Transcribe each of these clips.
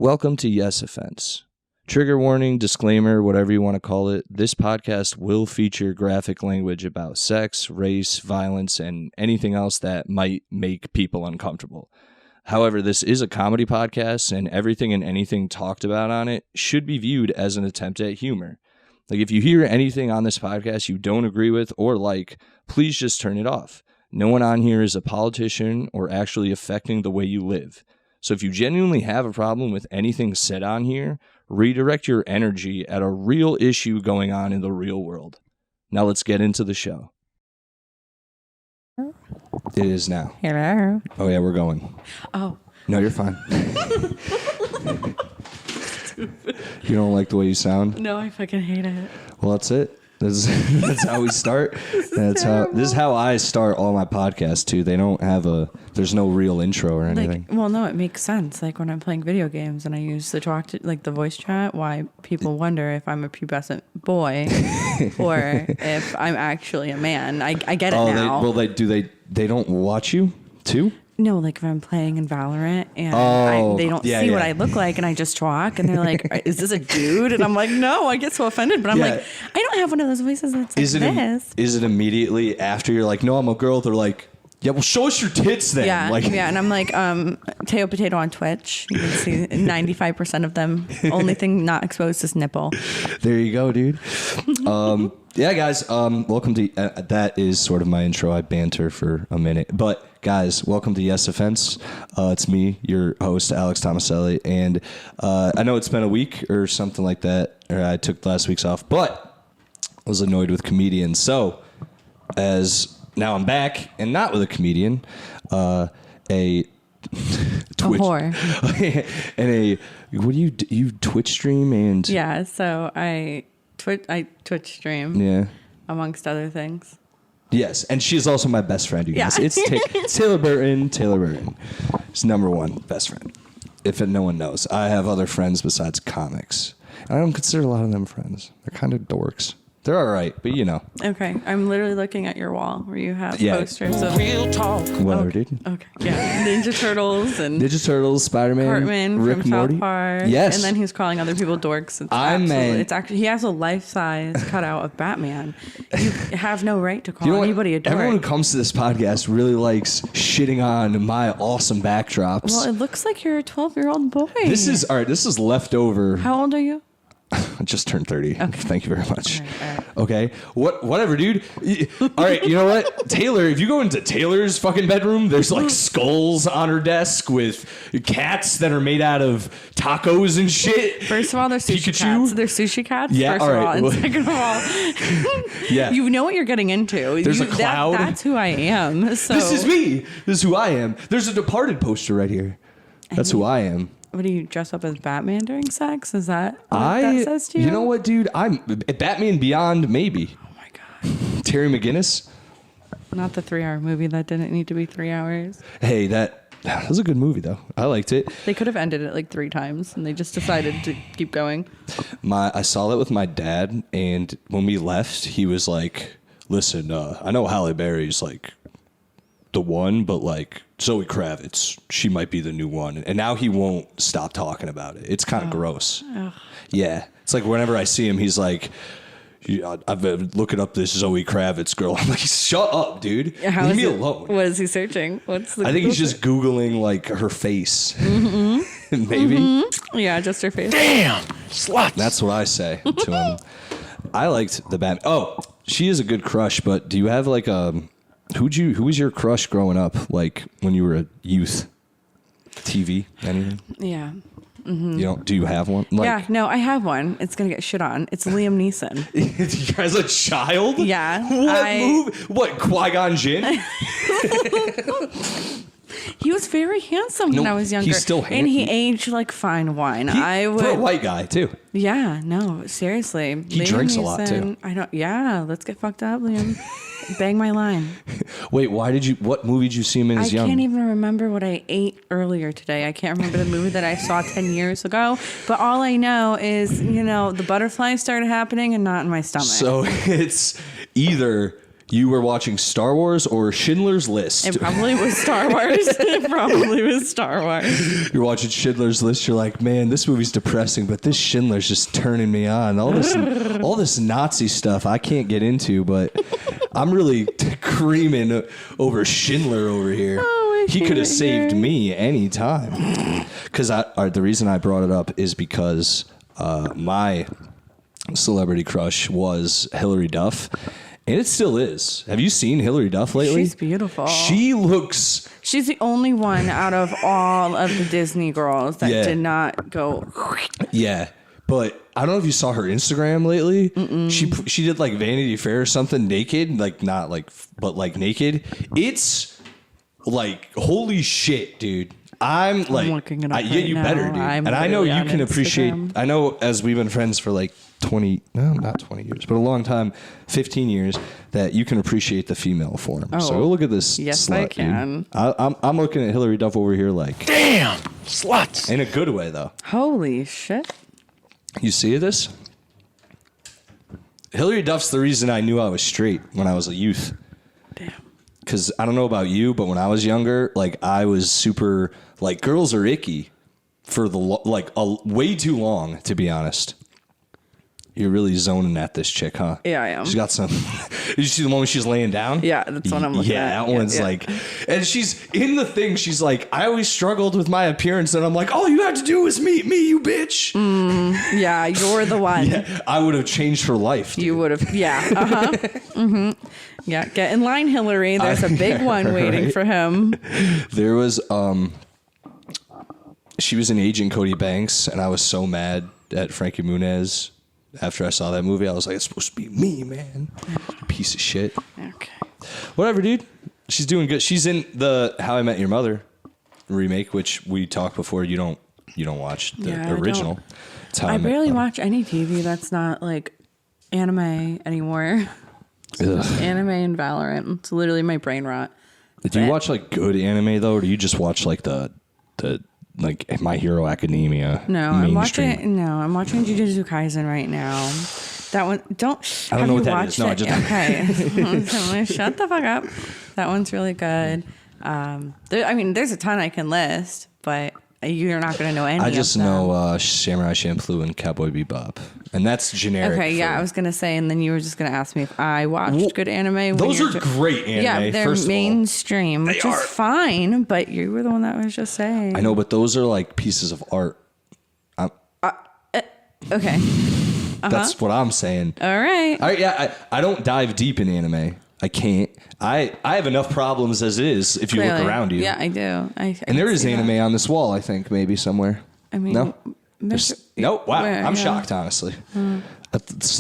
Welcome to Yes Offense. Trigger warning, disclaimer, whatever you want to call it, this podcast will feature graphic language about sex, race, violence, and anything else that might make people uncomfortable. However, this is a comedy podcast, and everything and anything talked about on it should be viewed as an attempt at humor. Like, if you hear anything on this podcast you don't agree with or like, please just turn it off. No one on here is a politician or actually affecting the way you live. So if you genuinely have a problem with anything said on here, redirect your energy at a real issue going on in the real world. Now let's get into the show. It is now. Hello. Oh yeah, we're going. Oh. No, you're fine. You don't like the way you sound? No, I fucking hate it. Well, that's it. That's how we start. This is how I start all my podcasts too. They don't have there's no real intro or anything. Well, no, it makes sense. Like when I'm playing video games and I use the the voice chat, why people wonder if I'm a pubescent boy or if I'm actually a man. I get it now. They don't watch you too? No, like if I'm playing in Valorant and they don't see what I look like and I just talk and they're like, is this a dude? And I'm like, no, I get so offended. But I'm like, I don't have one of those voices that's like this. Is it immediately after you're like, no, I'm a girl? They're like, yeah, well, show us your tits then. Yeah, and I'm like, Teo Potato on Twitch. You can see 95% of them. Only thing not exposed is nipple. There you go, dude. Yeah, guys, welcome to, that is sort of my intro. I banter for a minute. But, guys, welcome to Yes Offense. It's me, your host, Alex Tomaselli. And I know it's been a week or something like that, or I took last week's off, but I was annoyed with comedians. So, now I'm back, and not with a comedian, a Twitch. A whore. And what do you Twitch stream and... Yeah, so I Twitch stream. Yeah. Amongst other things. Yes, and she's also my best friend, you guys. It's Taylor Burton. Taylor Burton. It's number one best friend. If no one knows. I have other friends besides comics. And I don't consider a lot of them friends. They're kind of dorks. They're all right, but you know. Okay, I'm literally looking at your wall where you have posters of real talk. Whatever, dude. Okay, yeah, Ninja Turtles, Spider-Man, Cartman Rick from Morty. South Park. Yes, and then he's calling other people dorks. It's actually he has a life-size cutout of Batman. You have no right to call anybody a dork. Everyone who comes to this podcast really likes shitting on my awesome backdrops. Well, it looks like you're a 12-year-old boy. This is leftover. How old are you? I just turned 30. Okay. Thank you very much. All right. Okay. Whatever, dude. All right. You know what? Taylor, if you go into Taylor's fucking bedroom, there's like skulls on her desk with cats that are made out of tacos and shit. First of all, they're sushi cats. They're sushi cats. Yeah. First all right. of all. And second of all, yeah. You know what you're getting into. There's a cloud. That's who I am. So. This is me. This is who I am. There's a Departed poster right here. That's who I am. What do you dress up as Batman during sex? Is that what that says to you? You know what, dude? I'm Batman Beyond, maybe. Oh my god. Terry McGinnis. Not the 3-hour movie that didn't need to be 3 hours. Hey, that was a good movie though. I liked it. They could have ended it like 3 times, and they just decided to keep going. I saw that with my dad, and when we left, he was like, "Listen, I know Halle Berry's like the one, but like Zoe Kravitz, she might be the new one." And now he won't stop talking about it. It's kind of gross. Ugh. Yeah. It's like whenever I see him, he's like, I've been looking up this Zoe Kravitz girl. I'm like, shut up, dude. Leave me alone. What is he searching? I think he's just Googling like her face. Mm-hmm. Maybe. Mm-hmm. Yeah, just her face. Damn, slut. That's what I say to him. I liked the Batman. Oh, she is a good crush, but do you have like who was your crush growing up, like when you were a youth? TV, anything? Yeah. Mm-hmm. Do you have one? Like, yeah, no, I have one. It's gonna get shit on. It's Liam Neeson. As a child? Yeah. What movie? What, Qui-Gon Jinn? He was very handsome when I was younger. He's still handsome. And he aged like fine wine. For a white guy, too. Yeah, no, seriously. He drinks a lot, too. Let's get fucked up, Liam. Bang my line. Wait, what movie did you see him in as young? I can't even remember what I ate earlier today. I can't remember the movie that I saw 10 years ago. But all I know is, the butterflies started happening and not in my stomach. So it's either You were watching Star Wars or Schindler's List? It probably was Star Wars. You're watching Schindler's List. You're like, man, this movie's depressing, but this Schindler's just turning me on. All this Nazi stuff I can't get into, but I'm really creaming over Schindler over here. Oh, he could have saved me any time. Because the reason I brought it up is because my celebrity crush was Hilary Duff. And it still is. Have you seen Hilary Duff lately? She's beautiful. She's the only one out of all of the Disney girls that did not go. Yeah. But I don't know if you saw her Instagram lately. She did like Vanity Fair or something naked. Like not like, but like naked. It's like, holy shit, dude. I'm looking it up you now. Better, dude. And I know you can appreciate, I know as we've been friends for like 20, no, not 20 years, but a long time, 15 years, that you can appreciate the female form. Oh, so look at this slut. I can. I'm looking at Hilary Duff over here like, damn, sluts. In a good way, though. Holy shit. You see this? Hilary Duff's the reason I knew I was straight when I was a youth. Damn. Because I don't know about you, but when I was younger, like I was super, like girls are icky for way too long, to be honest. You're really zoning at this chick, huh? Yeah, I am. She's got some. Did you see the one when she's laying down? Yeah, that's what I'm looking at. Yeah, that one's like, and she's in the thing. She's like, I always struggled with my appearance, and I'm like, all you had to do was meet me, you bitch. Yeah, you're the one. Yeah, I would have changed her life. Dude. You would have. Yeah. Yeah, get in line, Hillary. There's a big one waiting for him. There was she was an agent, Cody Banks, and I was so mad at Frankie Muniz. After I saw that movie, I was like, it's supposed to be me, man. Piece of shit. Okay. Whatever, dude. She's doing good. She's in the How I Met Your Mother remake, which we talked before. You don't watch the original. I barely watch any TV that's not like anime anymore. Anime and Valorant. It's literally my brain rot. Do you watch like good anime though, or do you just watch like the like My Hero Academia? No, I'm watching Jujutsu Kaisen right now. That one, I don't know what that is. No, okay. Shut the fuck up. That one's really good. There's a ton I can list, but you're not going to know any of them. I just know Samurai Champloo and Cowboy Bebop. And that's generic. Okay, yeah, I was going to say, and then you were just going to ask me if I watched good anime. Those are great anime, yeah, they're mainstream, which is fine, but you were the one that was just saying. I know, but those are like pieces of art. Okay. That's what I'm saying. All right. Yeah, I don't dive deep in anime. I can't. I have enough problems as it is if you look around you. Yeah, I do. And there is anime on this wall, I think, maybe somewhere. I mean, no? Nope. Wow. I'm shocked, honestly.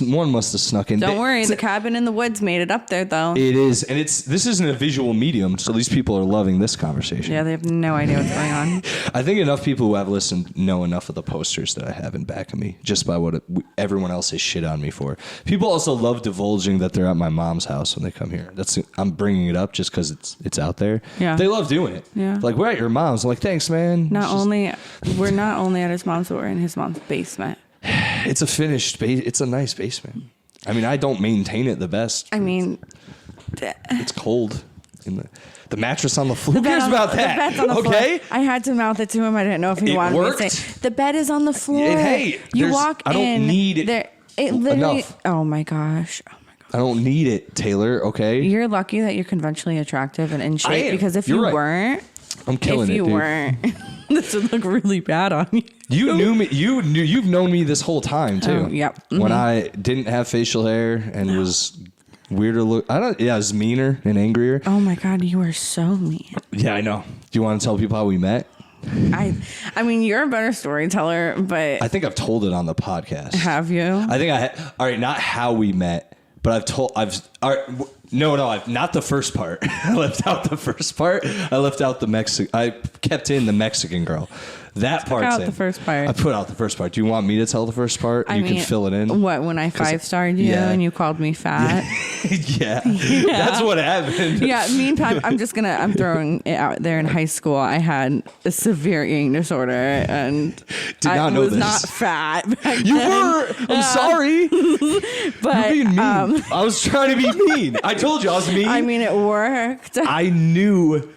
One must have snuck in. Don't worry, the cabin in the woods made it up there, though. It is, and this isn't a visual medium, so these people are loving this conversation. Yeah, they have no idea what's going on. I think enough people who have listened know enough of the posters that I have in back of me, just by what everyone else has shit on me for. People also love divulging that they're at my mom's house when they come here. I'm bringing it up just because it's out there. Yeah, they love doing it. Yeah, like we're at your mom's. I'm like, thanks, man. We're not only at his mom's, but we're in his mom's basement. It's a finished it's a nice basement. I mean, I don't maintain it the best. I mean, it's cold in the mattress on the floor. Who cares about that? The bed's on the floor. I had to mouth it to him. I didn't know if he wanted me to say. The bed is on the floor. Hey, you walk in. I don't need it. It literally. Enough. Oh my gosh. I don't need it, Taylor. Okay. You're lucky that you're conventionally attractive and in shape. Because if you weren't, I'm killing it. If you weren't, this would look really bad on you. You knew me. You've known me this whole time too. Yep. Mm-hmm. When I didn't have facial hair and was weirder look. I was meaner and angrier. Oh my God, you were so mean. Yeah, I know. Do you want to tell people how we met? I mean, you're a better storyteller, but I think I've told it on the podcast. Have you? I think all right, not how we met, but I've not the first part. I left out the first part. I left out the Mexican. I kept in the Mexican girl. That part's out in. the first part. I put out the first part. Do you want me to tell the first part? You can fill it in. What, when I 5-starred you and you called me fat? Yeah. That's what happened. Yeah. Meantime, I'm throwing it out there. In high school, I had a severe eating disorder and I was not fat. You were. I'm sorry. But you're being mean. I was trying to be mean. I told you I was mean. I mean, it worked. I knew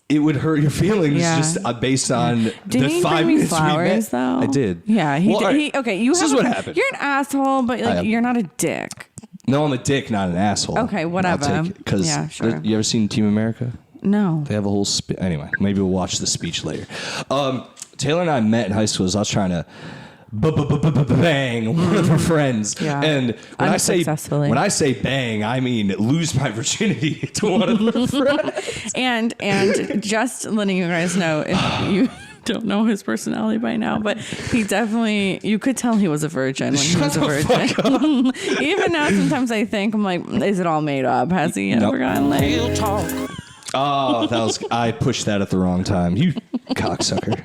it would hurt your feelings just based on the 5 minutes flowers, we met. though? I did. Yeah, he did. Okay, this is what happened. You're an asshole, but like you're not a dick. No, I'm a dick, not an asshole. Okay, whatever. Yeah, sure. You ever seen Team America? No. They have a whole anyway, maybe we'll watch the speech later. Taylor and I met in high school as I was trying to bang one of her friends. Yeah. And when I say bang, I mean lose my virginity to one of her friends. And just letting you guys know, if you don't know his personality by now, but he definitely, you could tell he was a virgin when he was a virgin. Even now, sometimes I think, I'm like, is it all made up? Has he ever gotten laid? Real talk. Oh, I pushed that at the wrong time. You cocksucker.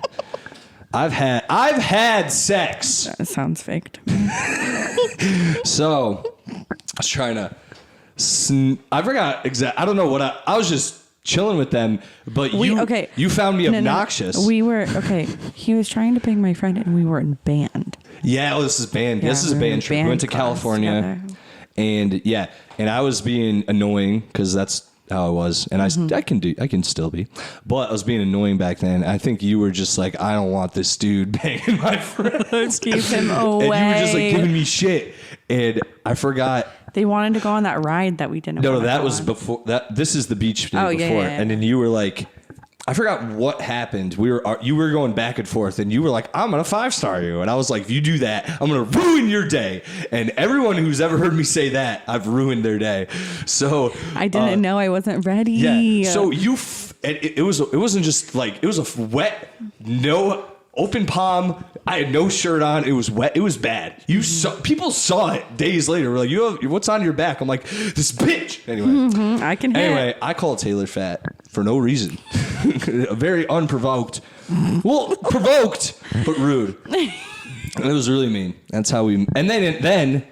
I've had sex. That sounds fake to me. So I was trying to. I forgot exactly. I don't know what I was just chilling with them, but you found me obnoxious. No. We were He was trying to bang my friend, and we were in band. Yeah, this is band. Yeah, this is a band trip. We went to California, and I was being annoying because that's how I was, and I can still be, but I was being annoying back then. I think you were just like, I don't want this dude banging my friends. Keep him away. And you were just like giving me shit, and I forgot. They wanted to go on that ride that we didn't. No, that was before. This is the beach day before, and then you were like, I forgot what happened. You were going back and forth, and you were like, I'm gonna 5-star you, and I was like, if you do that, I'm gonna ruin your day. And everyone who's ever heard me say that, I've ruined their day. So I didn't know I wasn't ready. Yeah. So it wasn't just like it was a wet, no open palm. I had no shirt on. It was wet. It was bad. People saw it days later. We're like, what's on your back? I'm like, this bitch. Anyway, I can. Anyway, I called Taylor fat for no reason. Very unprovoked. Well, provoked, but rude. And it was really mean. That's how we. And then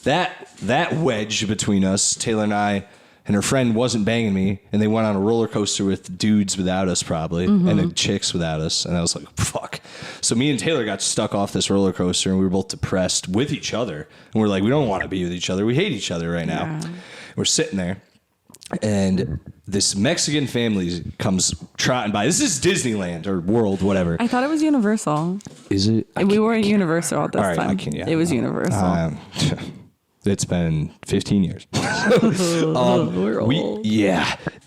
that wedge between us, Taylor and I, and her friend wasn't banging me, and they went on a roller coaster with dudes without us probably, and then chicks without us, and I was like, fuck. So me and Taylor got stuck off this roller coaster, and we were both depressed with each other, and we're like, we don't want to be with each other. We hate each other right now. Yeah. We're sitting there, and this Mexican family comes trotting by. This is Disneyland or World, whatever. I thought it was Universal. Is it? We were at Universal at this time. Yeah, it was Universal. It's been 15 years. We're old.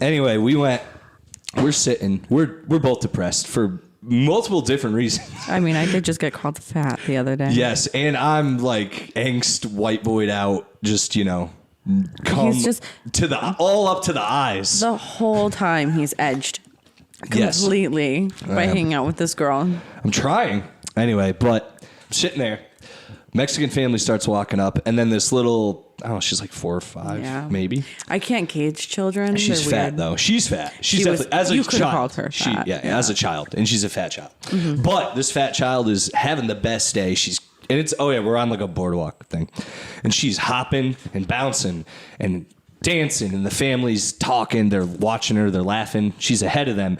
Anyway, we're sitting. We're both depressed for multiple different reasons. I mean, I did just get called fat the other day. Yes, and I'm like angst white boyed out, just, he's just all up to the eyes. The whole time he's edged completely by hanging out with this girl. I'm trying. Anyway, but I'm sitting there. Mexican family starts walking up, and then this little, I don't know, she's like 4 or 5, maybe. I can't gauge children. She's fat, though. She's fat. She's definitely, as a child. You could have called her fat. As a child, and she's a fat child. Mm-hmm. But this fat child is having the best day. We're on like a boardwalk thing, and she's hopping and bouncing and dancing, and the family's talking. They're watching her. They're laughing. She's ahead of them.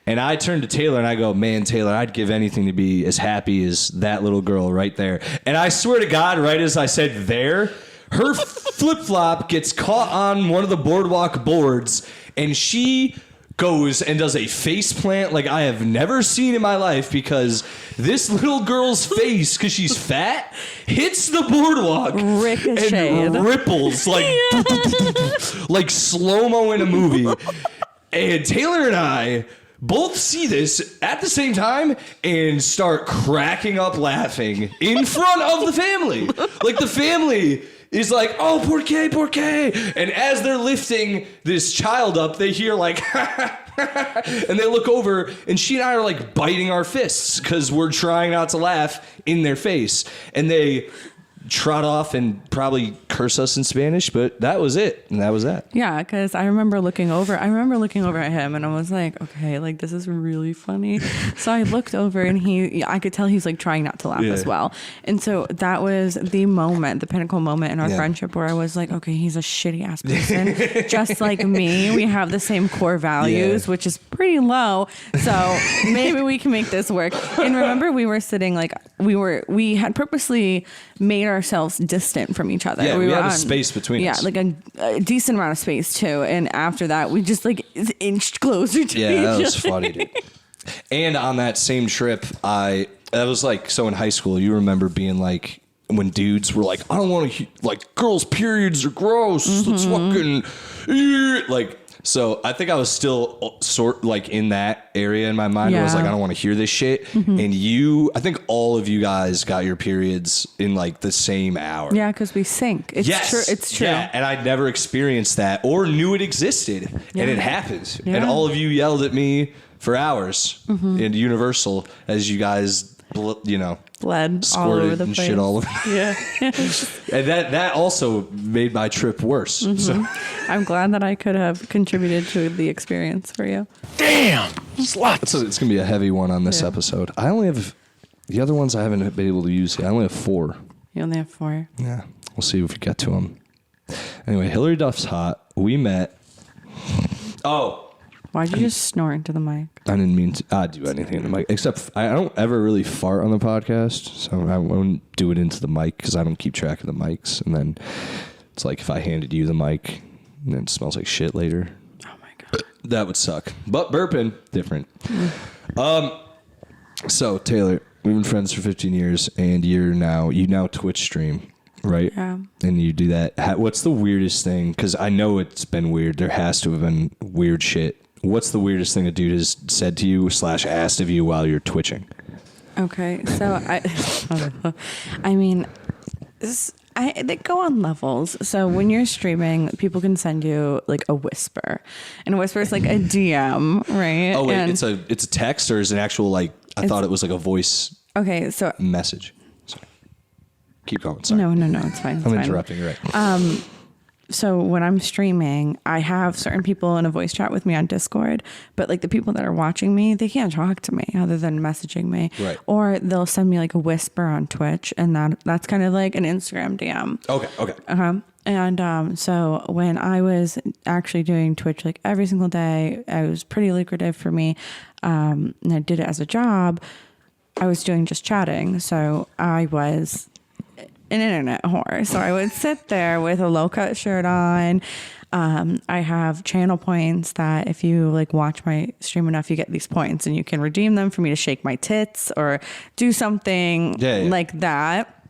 And I turned to Taylor and I go, man, Taylor, I'd give anything to be as happy as that little girl right there. And I swear to God, right as I said there, her flip-flop gets caught on one of the boardwalk boards, and she goes and does a face plant like I have never seen in my life, because this little girl's face, because she's fat, hits the boardwalk and ripples like, like slow-mo in a movie. And Taylor and I both see this at the same time and start cracking up laughing in front of the family. Like, the family is like, oh, por qué? And as they're lifting this child up, they hear like, and they look over, and she and I are like biting our fists because we're trying not to laugh in their face. And they trot off and probably curse us in Spanish, but that was it. And that was that. Yeah, because I remember looking over at him and I was like, okay, like this is really funny. So I looked over and I could tell he's like trying not to laugh as well. And so that was the pinnacle moment in our friendship where I was like, okay, he's a shitty ass person, just like me. We have the same core values, which is pretty low. So maybe we can make this work. And remember, we were sitting like we had purposely made ourselves distant from each other. Yeah, we had a space between us. Yeah, like a decent amount of space too. And after that, we just like inched closer to each other. Yeah, that was funny, dude. And on that same trip, that was like, so in high school, you remember being like, when dudes were like, I don't want to, like, girls' periods are gross. Let's fucking, like, so I think I was still sort like in that area in my mind. I was like, I don't want to hear this shit. And I think all of you guys got your periods in like the same hour. Yeah, because we sync. It's true. It's true. Yeah, and I'd never experienced that or knew it existed. And it happened. Yeah. And all of you yelled at me for hours in Universal as you guys, bled squirted all over the and place. Shit all over. Yeah. And that also made my trip worse. So I'm glad that I could have contributed to the experience for you. Damn, sluts. It's going to be a heavy one on this episode. I only have the other ones I haven't been able to use yet. I only have 4. You only have 4. Yeah, we'll see if we get to them. Anyway, Hilary Duff's hot. We met. Why'd you just snort into the mic? I didn't mean to do anything in the mic, except I don't ever really fart on the podcast, so I won't do it into the mic because I don't keep track of the mics. And then it's like if I handed you the mic and then it smells like shit later. Oh my God. That would suck. But burping, different. So Taylor, we've been friends for 15 years and you now Twitch stream, right? Yeah. And you do that. What's the weirdest thing? Because I know it's been weird. There has to have been weird shit. What's the weirdest thing a dude has said to you / asked of you while you're twitching? Okay, so I mean, they go on levels. So when you're streaming, people can send you like a whisper, and a whisper is like a DM, right? Oh wait, and it's a text or is it an actual like? I thought it was like a voice. Okay, so message. Sorry. Keep going. Sorry. No, it's fine. I'm interrupting. You're right. So when I'm streaming, I have certain people in a voice chat with me on Discord, but like the people that are watching me, they can't talk to me other than messaging me. Right. Or they'll send me like a whisper on Twitch, and that's kind of like an Instagram DM. Okay. And so when I was actually doing Twitch like every single day, it was pretty lucrative for me. And I did it as a job. I was doing just chatting. So I was an internet whore. So I would sit there with a low cut shirt on. I have channel points that if you like watch my stream enough, you get these points and you can redeem them for me to shake my tits or do something like that.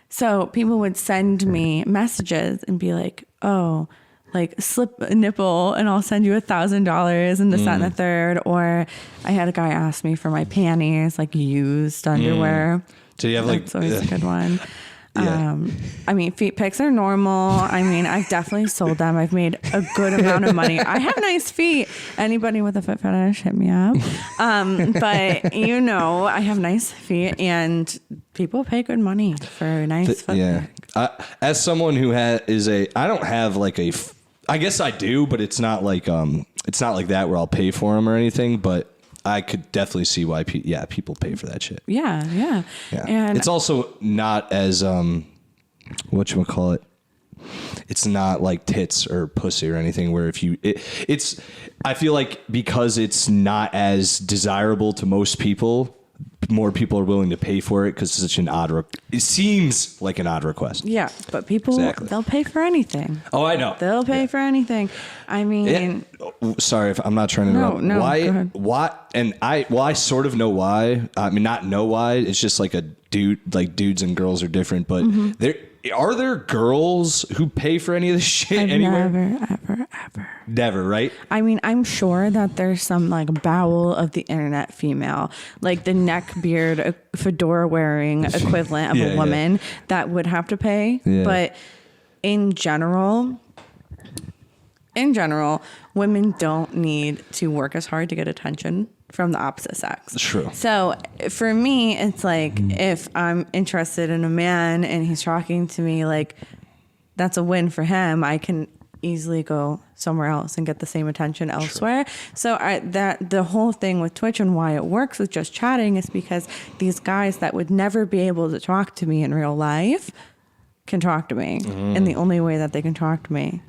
So people would send me messages and be like, oh, like slip a nipple and I'll send you $1,000 and this, that, and the third. Or I had a guy ask me for my panties, like used underwear. Do you have like? That's always a good one. Yeah. I mean, feet pics are normal. I mean, I've definitely sold them. I've made a good amount of money. I have nice feet. Anybody with a foot fetish, hit me up. But I have nice feet and people pay good money for a nice foot pic. As someone who I don't have like I guess I do, but it's not like that where I'll pay for them or anything, but I could definitely see why people pay for that shit. Yeah. And it's also not as whatchamacallit. It's not like tits or pussy or anything where it's I feel like because it's not as desirable to most people, more people are willing to pay for it because it's such an it seems like an odd request. Yeah, but people, they'll pay for anything. Oh, I know. They'll pay for anything. I mean... Sorry, if I'm not trying to interrupt. No, why? Go ahead. Why? And I sort of know why. I mean, not know why. It's just like dudes and girls are different, but are there girls who pay for any of this shit anywhere? Never, ever. Never, right? I mean, I'm sure that there's some like bowel of the internet female, like the neck beard, fedora wearing equivalent of a woman that would have to pay. Yeah. But in general, women don't need to work as hard to get attention from the opposite sex. True. So for me, it's like if I'm interested in a man and he's talking to me, like that's a win for him. I can easily go somewhere else and get the same attention elsewhere. Sure. So the whole thing with Twitch and why it works with just chatting is because these guys that would never be able to talk to me in real life can talk to me. And the only way that they can talk to me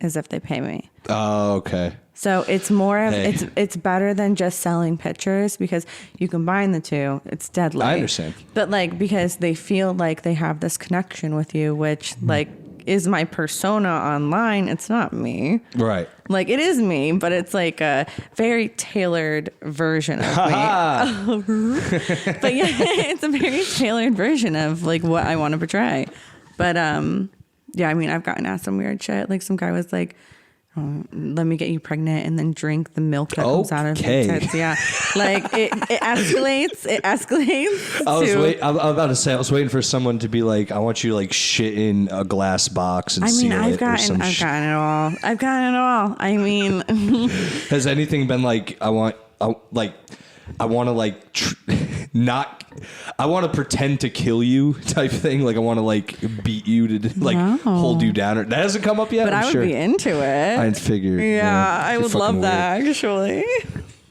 is if they pay me. Oh, okay. So it's more of it's better than just selling pictures because you combine the two. It's deadly. I understand. But like because they feel like they have this connection with you, which like is my persona online. It's not me. Right. Like it is me, but it's like a very tailored version of me. But yeah, it's a very tailored version of like what I want to portray. But yeah, I mean, I've gotten asked some weird shit. Like some guy was like, let me get you pregnant and then drink the milk that comes out of your tits. Yeah. Like it escalates. It escalates. I'm about to say, I was waiting for someone to be like, I want you to like shit in a glass box and seal it. I've gotten it all. I've gotten it all. I mean, has anything been like, I want to pretend to kill you type thing. Like I want to like beat you to like hold you down. That hasn't come up yet. But I would be into it. I figured. Yeah, I would love that actually.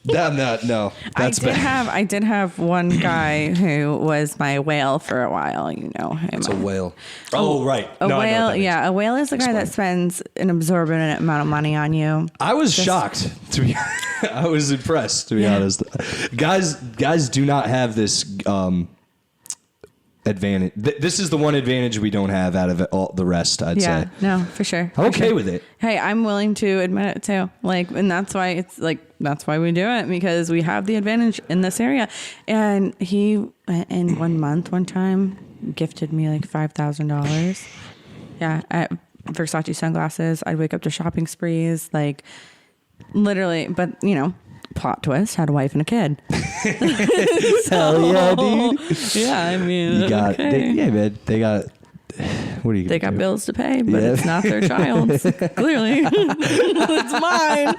No, that's bad. I did have one guy who was my whale for a while. You know him. It's a whale. Oh, right. A whale. Yeah, a whale is the guy that spends an absorbent amount of money on you. I was shocked to be. I was impressed to be honest. Guys do not have this advantage. This is the one advantage we don't have out of all the rest. I'd say. Yeah. No, for sure. I'm okay with it. Hey, I'm willing to admit it too. Like, and that's why it's like. That's why we do it, because we have the advantage in this area. And he, in 1 month, one time, gifted me like $5,000. Yeah, at Versace sunglasses. I'd wake up to shopping sprees, like literally. But you know, plot twist: had a wife and a kid. Hell yeah, dude. Yeah, I mean, you got man. They got. What are you? They got bills to pay, but it's not their child's. Clearly, it's mine.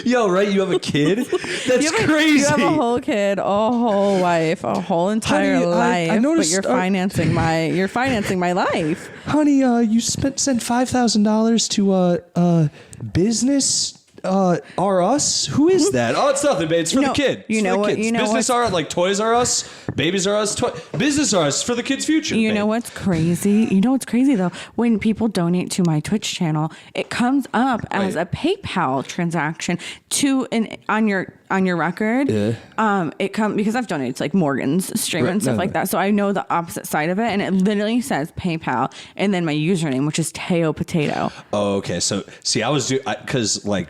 Yo, right? You have a kid? That's crazy. You have a whole kid, a whole wife, a whole entire life. I noticed, but you're financing my life. Honey, you send $5,000 to business R Us? Who is that? Oh, it's nothing, babe. It's for the kid. You know what? Business R, like Toys R Us, Babies R Us, Business R Us for the kid's future. You know what's crazy? You know what's crazy though? When people donate to my Twitch channel, it comes up as a PayPal transaction on your record. Yeah. It comes because I've donated to like Morgan's stream and stuff like that, so I know the opposite side of it, and it literally says PayPal and then my username, which is Teo Potato. Oh, okay. So see, I was because like.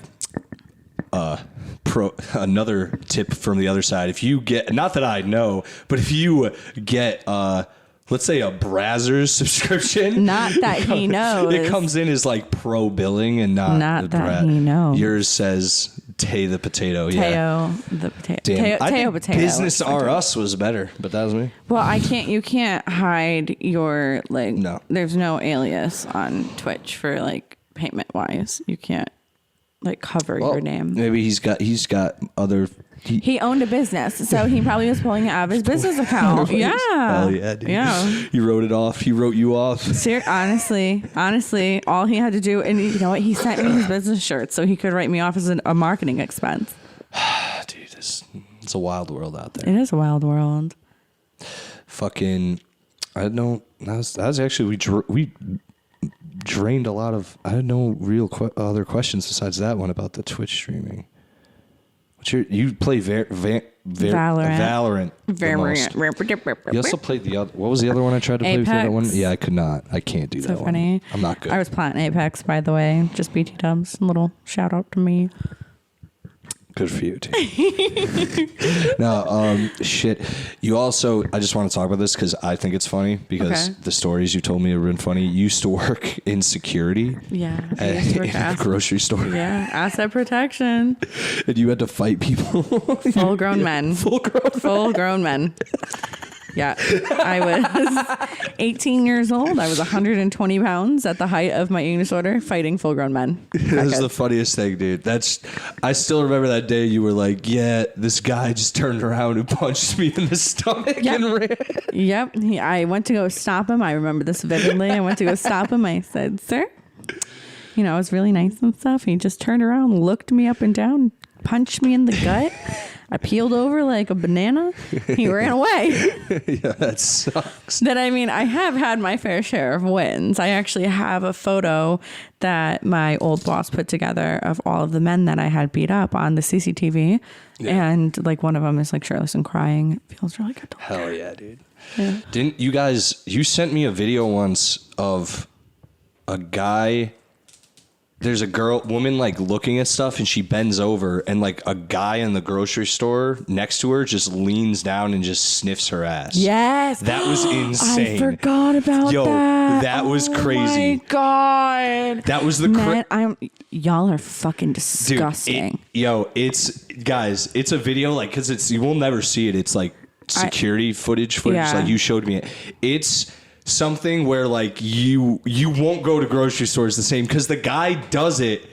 Another tip from the other side. If you get, not that I know, but if you get, let's say a Brazzers subscription, not that he knows, it comes in as like pro billing and not that he knows. Yours says Tay the Potato. Teo the Potato. Teo Potato. Business R Us was better, but that was me. Well, you can't hide your like. No. There's no alias on Twitch for like payment wise. You can't. Like cover your name. Maybe he's got other. He owned a business, so he probably was pulling it out of his business account. Yeah. Hell yeah, dude. Yeah. He wrote it off. He wrote you off. Honestly, all he had to do, and you know what? He sent me his business shirt so he could write me off as a marketing expense. Dude, it's a wild world out there. It is a wild world. Fucking, I don't. That was actually we drained a lot of. I had no real other questions besides that one about the Twitch streaming. You play Valorant. You also played the other. What was the other one I tried to play with that one? Yeah, I could not. I can't do that funny. One. I'm not good. I was playing Apex, by the way. Just BT dubs. A little shout out to me. Good for you, too. No, shit. You also, I just want to talk about this because I think it's funny because the stories you told me have been funny. You used to work in security. Yeah. In a grocery store. Yeah. Asset protection. And you had to fight people. Full grown men. Full grown men. Yeah. I was 18 years old. I was 120 pounds at the height of my eating disorder, fighting full-grown men. That's the funniest thing, dude. I still remember that day you were like, yeah, this guy just turned around and punched me in the stomach and ran. Yep. I went to go stop him. I remember this vividly. I went to go stop him. I said, sir, you know, I was really nice and stuff. He just turned around, looked me up and down, punched me in the gut. I peeled over like a banana. He ran away. Yeah, that sucks. But I mean, I have had my fair share of wins. I actually have a photo that my old boss put together of all of the men that I had beat up on the CCTV. Yeah. And like one of them is like shirtless and crying. It feels really good. Hell yeah, dude. Yeah. Didn't you guys, you sent me a video once of a guy. There's a woman like looking at stuff and she bends over and like a guy in the grocery store next to her just leans down and just sniffs her ass. Yes. That was insane. I forgot about that. That was crazy. Oh my God. That was the y'all are fucking disgusting. Dude, it's a video like, cause you will never see it. It's like security footage. Yeah. Like you showed me it. It's something where like you won't go to grocery stores the same because the guy does it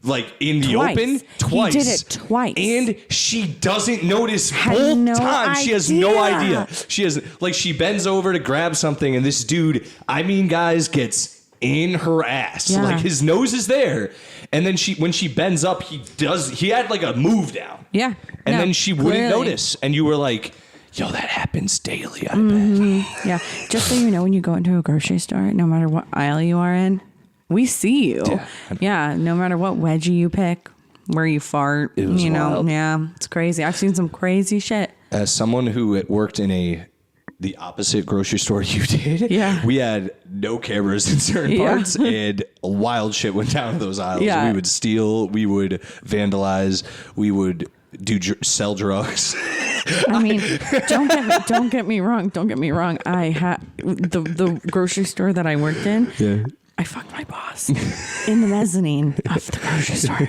like in the open twice. He did it twice. And she doesn't notice both times. She has no idea. She bends over to grab something and this dude, I mean guys, gets in her ass. Yeah. Like his nose is there. And then when she bends up, he had like a move down. Yeah. And then she wouldn't notice. And you were like, yo, that happens daily, I bet. Yeah. Just so you know, when you go into a grocery store, no matter what aisle you are in, we see you. Yeah. No matter what wedgie you pick, where you fart, wild. Yeah, it's crazy. I've seen some crazy shit. As someone who worked in the opposite grocery store you did, we had no cameras in certain parts and wild shit went down those aisles. Yeah. We would steal, we would vandalize, we would sell drugs. I mean, don't get me wrong. I had the grocery store that I worked in. Yeah. I fucked my boss in the mezzanine of the grocery store.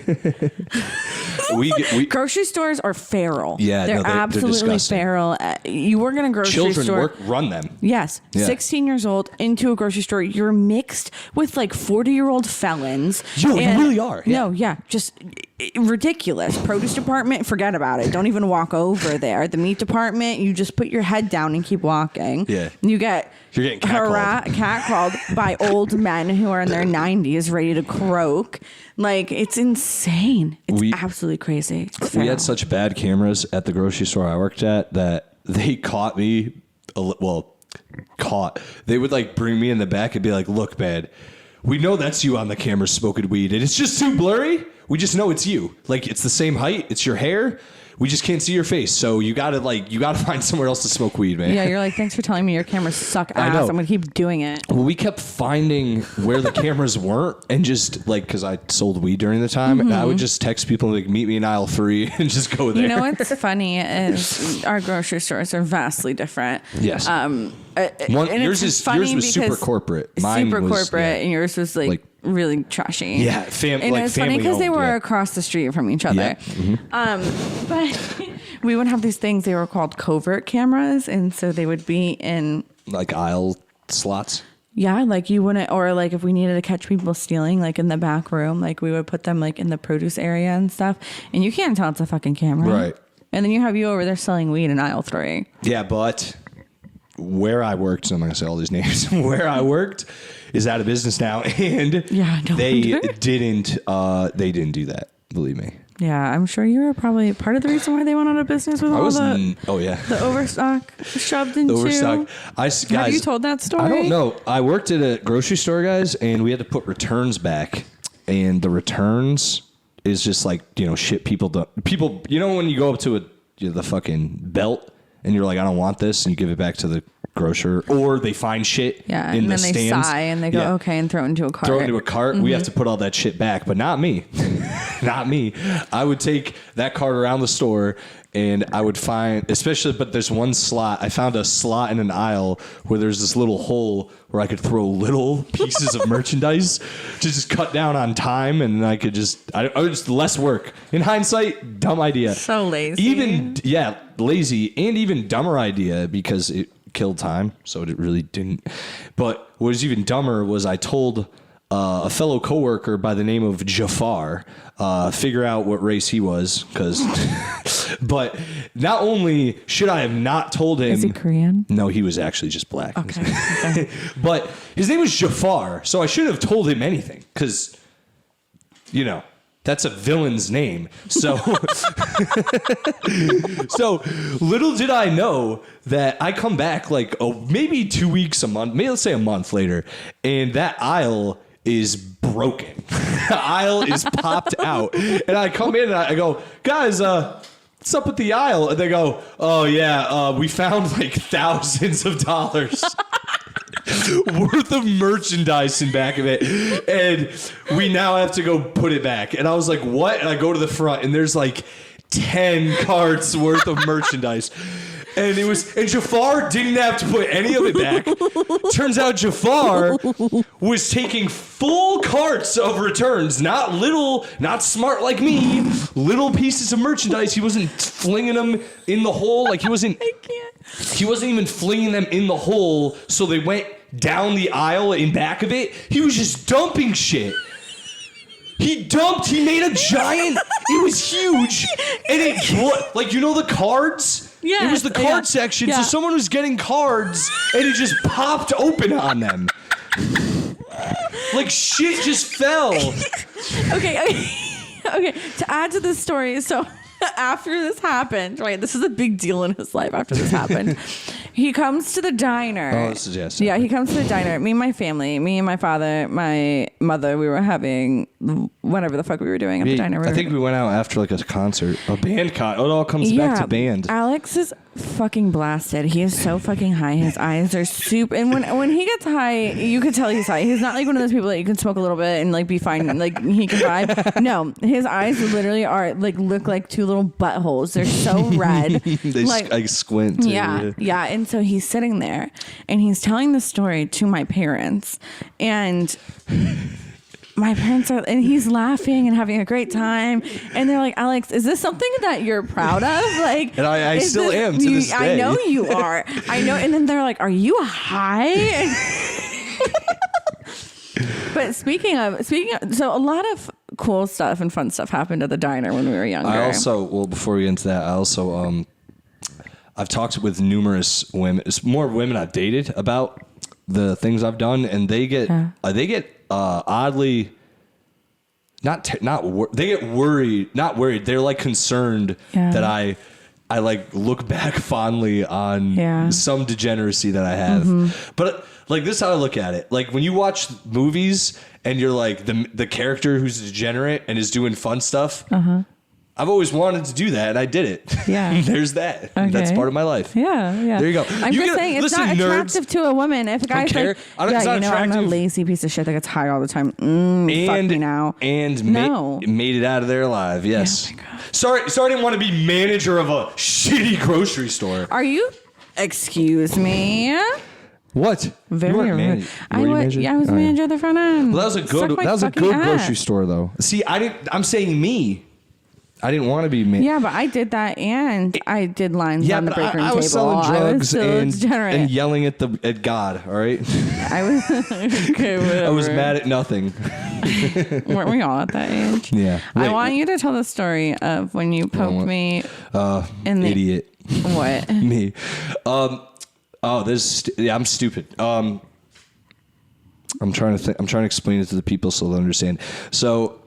Grocery stores are feral. Yeah, they're absolutely feral. You work in a grocery store. Children run them. Yes. Yeah. 16 years old into a grocery store. You're mixed with like 40-year-old felons. Yo, you really are. Yeah. No, yeah. Just ridiculous. Produce department, forget about it. Don't even walk over there. The meat department, you just put your head down and keep walking. Yeah. You're getting catcalled by old men who are in their 90s ready to croak. Like, it's insane. It's absolutely crazy. We had such bad cameras at the grocery store I worked at that they caught me. They would like bring me in the back and be like, look, man, we know that's you on the camera smoking weed and it's just too blurry. We just know it's you. Like, it's the same height. It's your hair. We just can't see your face. So you gotta find somewhere else to smoke weed, man. Yeah, you're like, thanks for telling me your cameras suck ass. I'm gonna keep doing it. Well, we kept finding where the cameras weren't and just like, cause I sold weed during the time, I would just text people like, meet me in aisle 3 and just go there. You know what's funny is our grocery stores are vastly different. Yes. Yours was super corporate. Mine super was, corporate, and yours was like really trashy. Yeah, and it was funny because they were across the street from each other. Yeah. Mm-hmm. But we would have these things. They were called covert cameras, and so they would be in like aisle slots. Yeah, like you wouldn't, or like if we needed to catch people stealing, like in the back room, like we would put them like in the produce area and stuff, and you can't tell it's a fucking camera, right? And then you have you over there selling weed in aisle 3. Yeah, but where I worked, so I'm not gonna say all these names. Where I worked is out of business now, and they didn't do that. Believe me. Yeah, I'm sure you were probably part of the reason why they went out of business with the overstock shoved into. Overstock. Have you told that story? I don't know. I worked at a grocery store, guys, and we had to put returns back, and the returns is just like shit people don't. People, when you go up to the fucking belt. And you're like, I don't want this, and you give it back to the grocer, or they find shit in the stands. And then they sigh and they go, okay, and throw it into a cart. Mm-hmm. We have to put all that shit back, but not me. Not me. I would take that cart around the store, and I would find, but there's one slot. I found a slot in an aisle where there's this little hole where I could throw little pieces of merchandise to just cut down on time, and I could just less work. In hindsight, dumb idea. So lazy. Lazy, and even dumber idea because it killed time, so it really didn't. But what was even dumber was I told a fellow coworker by the name of Jafar, figure out what race he was, because. But not only should I have not told him. Is he Korean? No, he was actually just black. Okay. But his name was Jafar, so I should have told him anything, because, you know, that's a villain's name. So, so little did I know that I come back like maybe 2 weeks, a month, maybe let's say a month later, and that aisle is broken. The aisle is popped out, and I come in and I go, guys, what's up with the aisle? And they go, oh yeah, we found like thousands of dollars worth of merchandise in back of it, and we now have to go put it back. And I was like, what? And I go to the front, and there's like 10 carts worth of merchandise. And Jafar didn't have to put any of it back. Turns out Jafar was taking full carts of returns, not little, not smart like me, little pieces of merchandise. He wasn't flinging them in the hole. Like he wasn't even flinging them in the hole so they went down the aisle in back of it. He was just dumping shit. He made a giant, it was huge, and it, like, you know the cards? Yeah, it was the card section, so someone was getting cards, and it just popped open on them. Like, shit just fell. Okay, to add to this story, so after this happened, right, this is a big deal in his life after this happened. He comes to the diner. Oh, this is yes. Yeah, he comes to the diner. Me and my family, me and my father, my mother, we were having whatever the fuck we were doing at the diner. I think we went out after like a concert, a band concert. It all comes back to band. Alex is fucking blasted. He is so fucking high. His eyes are super. And when he gets high, you could tell he's high. He's not like one of those people that you can smoke a little bit and like be fine. Like he can vibe. No, his eyes literally are like look like two little buttholes. They're so red. They like, I squint. Too. Yeah. And so he's sitting there and he's telling the story to my parents, and my parents are, and he's laughing and having a great time, and they're like, Alex, is this something that you're proud of? Like, and I still am to this day. I know you are. I know. And then they're like, are you high? But speaking of, so a lot of cool stuff and fun stuff happened at the diner when we were younger. Before we get into that, I also, I've talked with numerous women. It's more women I've dated about the things I've done, and they get oddly they get worried. Not worried. They're like concerned that I like look back fondly on some degeneracy that I have. Mm-hmm. But like this is how I look at it. Like when you watch movies and you're like the character who's degenerate and is doing fun stuff. Uh-huh. I've always wanted to do that, and I did it. Yeah. There's that. Okay. That's part of my life. Yeah. There you go. I'm just saying, it's not attractive to a woman. If a guy's like, I'm a lazy piece of shit that gets high all the time. Fuck me now. And made it out of there alive. Yes. Oh my God. Sorry, I didn't want to be manager of a shitty grocery store. Are you? Excuse me? What? Very rude. I was manager of the front end. Well, that was a good grocery store, though. See, I'm saying me. I didn't want to be manager. Yeah, but I did that, and I did lines on the break room table. I was selling drugs and yelling at God. All right. I was mad at nothing. Weren't we all at that age? Yeah. I want you to tell the story of when you poked me. Idiot. What? Me. I'm stupid. I'm trying to explain it to the people so they'll understand. So.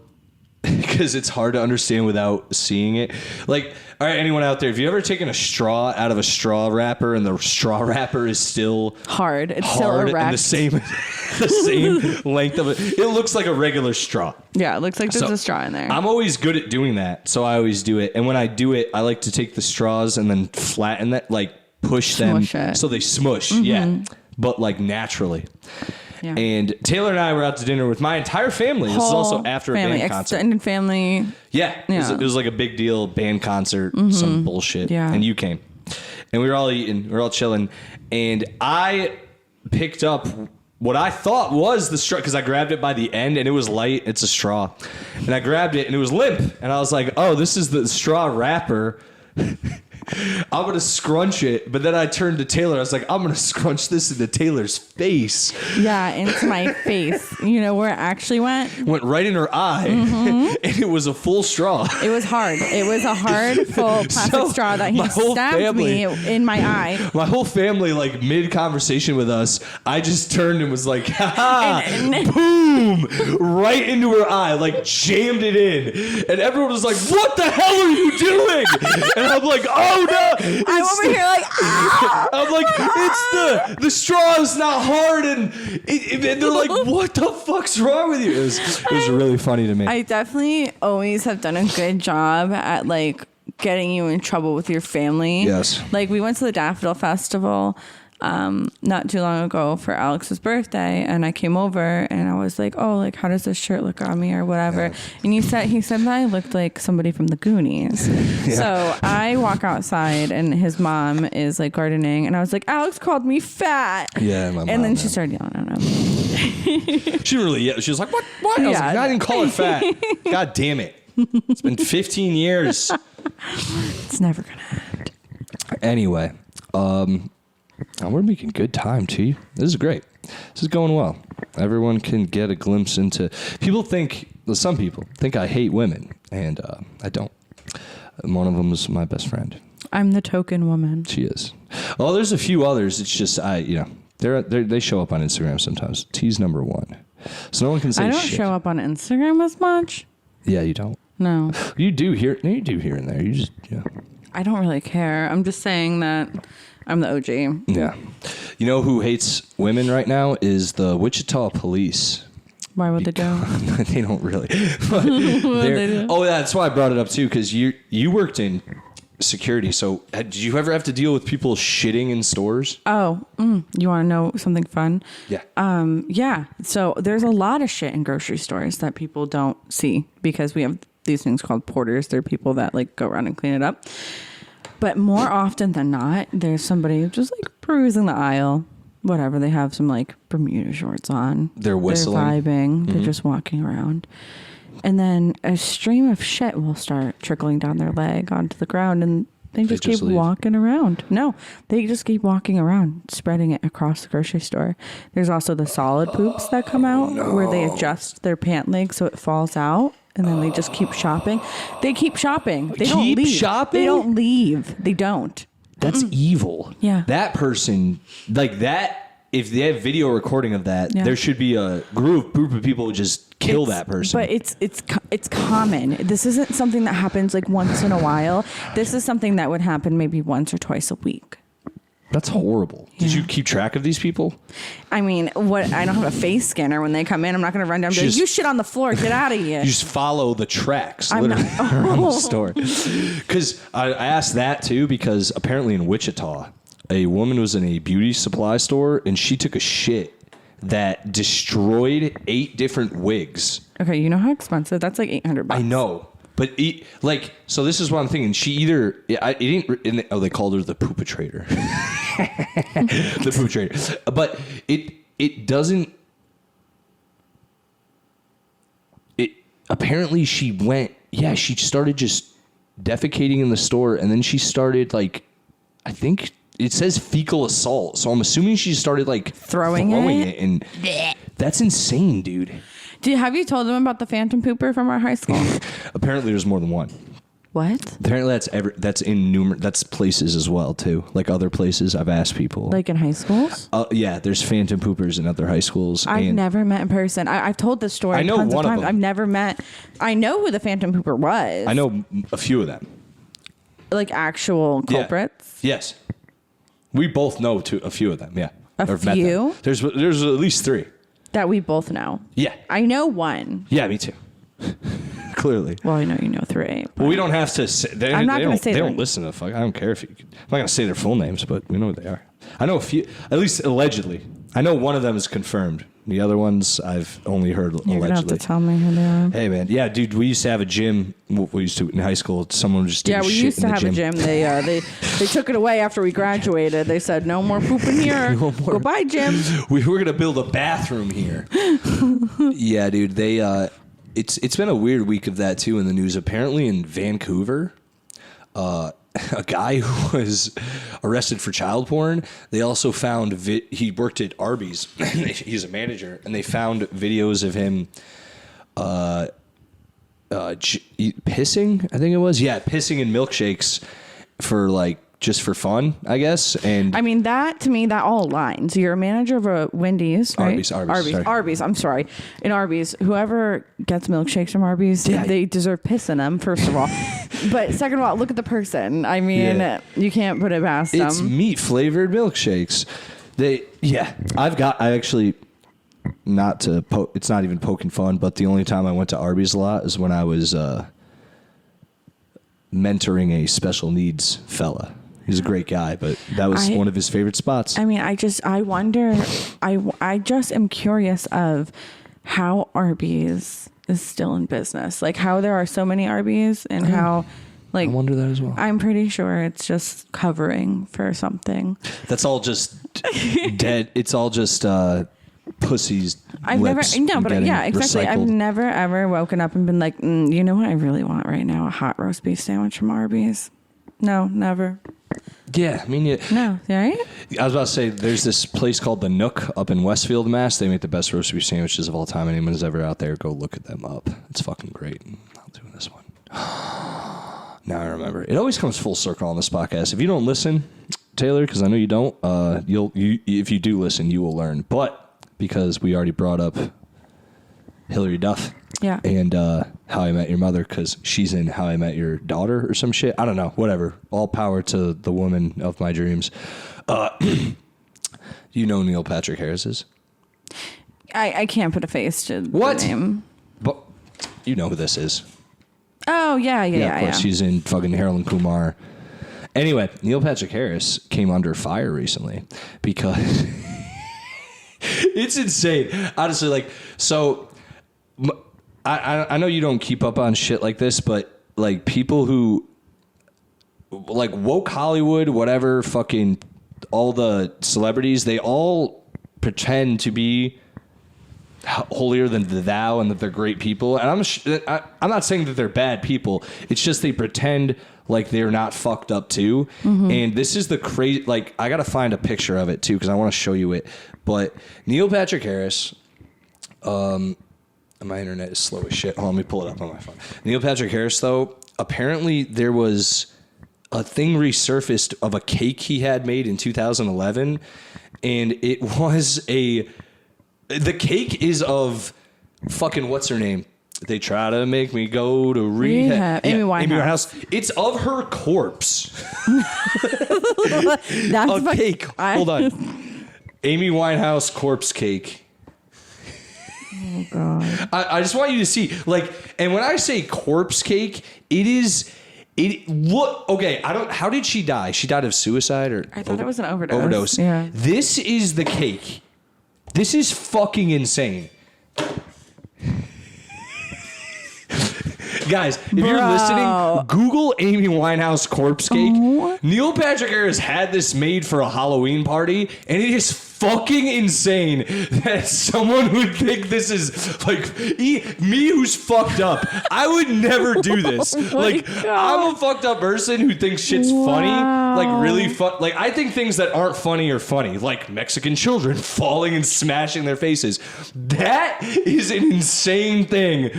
Because it's hard to understand without seeing it. Like, all right, anyone out there, have you ever taken a straw out of a straw wrapper and the straw wrapper is still hard? It's still erect. And the same length of it. It looks like a regular straw. Yeah, it looks like there's a straw in there. I'm always good at doing that, so I always do it. And when I do it, I like to take the straws and then flatten that, like push them so they smush. Mm-hmm. Yeah, but like naturally. Yeah. And Taylor and I were out to dinner with my entire family. This is also after a band concert. Extended family. Yeah. It was like a big deal band concert, some bullshit. Yeah. And you came. And we were all eating. We were all chilling. And I picked up what I thought was the straw, because I grabbed it by the end and it was light. It's a straw. And I grabbed it and it was limp. And I was like, oh, this is the straw wrapper. I'm going to scrunch it. But then I turned to Taylor. I was like, I'm going to scrunch this into Taylor's face. Yeah, into my face. You know where it actually went? Went right in her eye. Mm-hmm. And it was a full straw. It was hard. It was a hard, full plastic straw that he stabbed me in my eye. My whole family, like, mid-conversation with us, I just turned and was like, ha-ha, boom, right into her eye, like, jammed it in. And everyone was like, what the hell are you doing? And I'm like, oh no. I'm over here like, ah! I'm like, it's the straw is not hard. And they're like, what the fuck's wrong with you? It was really funny to me. I definitely always have done a good job at like getting you in trouble with your family. Yes. Like we went to the Daffodil Festival not too long ago for Alex's birthday, and I came over and I was like, oh, like how does this shirt look on me or whatever? Yeah. And he said that I looked like somebody from the Goonies. Yeah. So I walk outside and his mom is like gardening, and I was like, Alex called me fat. Yeah, my mom. And then she started yelling at him. She really, yeah, she was like, what? I was like, I didn't call her fat. God damn it. It's been 15 years. It's never gonna end. Anyway, we're making good time, T. This is great. This is going well. Everyone can get a glimpse into... Some people think I hate women, and I don't. One of them is my best friend. I'm the token woman. She is. Oh, there's a few others. It's just, they show up on Instagram sometimes. T's number one. So no one can say shit. I don't show up on Instagram as much. Yeah, you don't. No. You do here and there. You just, I don't really care. I'm just saying that... I'm the OG. Yeah. You know who hates women right now is the Wichita police. Why would they do? They don't really. Oh, yeah, that's why I brought it up, too, because you worked in security. So did you ever have to deal with people shitting in stores? Oh, you want to know something fun? Yeah. Yeah. So there's a lot of shit in grocery stores that people don't see because we have these things called porters. They're people that like go around and clean it up. But more often than not, there's somebody just like perusing the aisle, whatever. They have some like Bermuda shorts on. They're whistling. They're vibing. Mm-hmm. They're just walking around. And then a stream of shit will start trickling down their leg onto the ground, and they just keep walking around. No, they just keep walking around, spreading it across the grocery store. There's also the solid poops that come out where they adjust their pant leg so it falls out. And then they just keep shopping. They keep shopping. They don't leave. Shopping? They don't leave. They don't. That's evil. Yeah. That person, like that, if they have video recording of that, there should be a group of people who just kill that person. But it's common. This isn't something that happens like once in a while. This is something that would happen maybe once or twice a week. That's horrible. Did you keep track of these people? I mean, I don't have a face scanner when they come in. I'm not going to run down and be like, you shit on the floor. Get out of here. You just follow the tracks around the store. Because I asked that too because apparently in Wichita, a woman was in a beauty supply store and she took a shit that destroyed 8 different wigs. Okay, you know how expensive? That's like $800. I know. But so this is what I'm thinking. She they called her the poopatrator. The poopatrator. But it doesn't. Apparently she went. Yeah, she started just defecating in the store, and then she started like, I think it says fecal assault. So I'm assuming she started like throwing it, and that's insane, dude. Have you told them about the phantom pooper from our high school? Apparently there's more than one. What? Apparently that's places as well too. Like other places I've asked people. Like in high schools? Yeah, there's phantom poopers in other high schools. I've never met in person. I've told this story tons of times. I've never met. I know who the phantom pooper was. I know a few of them. Like actual culprits? Yeah. Yes. We both know a few of them, yeah. A few? There's at least 3. That we both know. Yeah. I know one. Yeah, me too. Clearly. Well, I know you know 3. Well, we don't have to say... I'm not going to say They don't listen to the fuck. I don't care if you... I'm not going to say their full names, but we know who they are. I know a few... At least allegedly. I know one of them is confirmed. The other ones I've only heard allegedly. You're going to have to tell me who they are. Hey, man. Yeah, dude, we used to have a gym. We used to in high school. Someone just did shit in the gym. Yeah, we used to have a gym. They took it away after we graduated. They said, no more pooping here. Goodbye, gym. We were going to build a bathroom here. Yeah, dude. It's been a weird week of that, too, in the news. Apparently in Vancouver, and a guy who was arrested for child porn. They also found he worked at Arby's. He's a manager, and they found videos of him pissing. I think it was pissing in milkshakes for like just for fun, I guess. And I mean, that to me, that all aligns. You're a manager of a Wendy's, right? Arby's. I'm sorry. In Arby's, whoever gets milkshakes from Arby's, they deserve piss in them, first of all. But second of all, look at the person. I mean, you can't put it past them. It's meat flavored milkshakes. It's not even poking fun, but the only time I went to Arby's a lot is when I was mentoring a special needs fella. He's a great guy, but that was one of his favorite spots. I mean, I wonder, I just am curious of how Arby's is still in business. Like how there are so many Arby's and how, like, I wonder that as well. I'm pretty sure it's just covering for something. That's all just dead. It's all just pussies. Exactly. Recycled. I've never ever woken up and been like, you know what I really want right now? A hot roast beef sandwich from Arby's. No, never. Yeah, I mean, no, right? I was about to say, there's this place called the Nook up in Westfield, Mass. They make the best roast beef sandwiches of all time. Anyone who's ever out there, go look at them up. It's fucking great. I'll do this one. Now I remember. It always comes full circle on this podcast. If you don't listen, Taylor, because I know you don't, if you do listen, you will learn. But because we already brought up Hilary Duff. Yeah. And How I Met Your Mother, because she's in How I Met Your Daughter or some shit. I don't know. Whatever. All power to the woman of my dreams. You know Neil Patrick Harris is? I can't put a face to what? the name. But you know who this is. Oh, yeah. Of course, she's in fucking Harold and Kumar. Anyway, Neil Patrick Harris came under fire recently because... It's insane. Honestly, like, so... I know you don't keep up on shit like this, but like people who like woke Hollywood, whatever, fucking all the celebrities, they all pretend to be holier than thou and that they're great people. And I'm not saying that they're bad people. It's just they pretend like they're not fucked up too. Mm-hmm. And this is the crazy, like, I got to find a picture of it too, because I want to show you it. But Neil Patrick Harris, my internet is slow as shit. Hold on, let me pull it up on my phone. Neil Patrick Harris, though, apparently there was a thing resurfaced of a cake he had made in 2011, and it was the cake is of fucking what's her name? They try to make me go to rehab. Amy Winehouse. It's of her corpse. That's a cake. Hold on. Amy Winehouse corpse cake. Oh, God. I just want you to see, like, and when I say corpse cake, how did she die? She died of suicide or? I thought it was an overdose. Yeah. This is the cake. This is fucking insane. Guys, if you're listening, Google Amy Winehouse corpse cake. Oh. Neil Patrick Harris had this made for a Halloween party, and it is fucking insane that someone would think this is like me who's fucked up. I would never do this. I'm a fucked up person who thinks shit's funny, like really fun. Like I think things that aren't funny are funny, like Mexican children falling and smashing their faces. That is an insane thing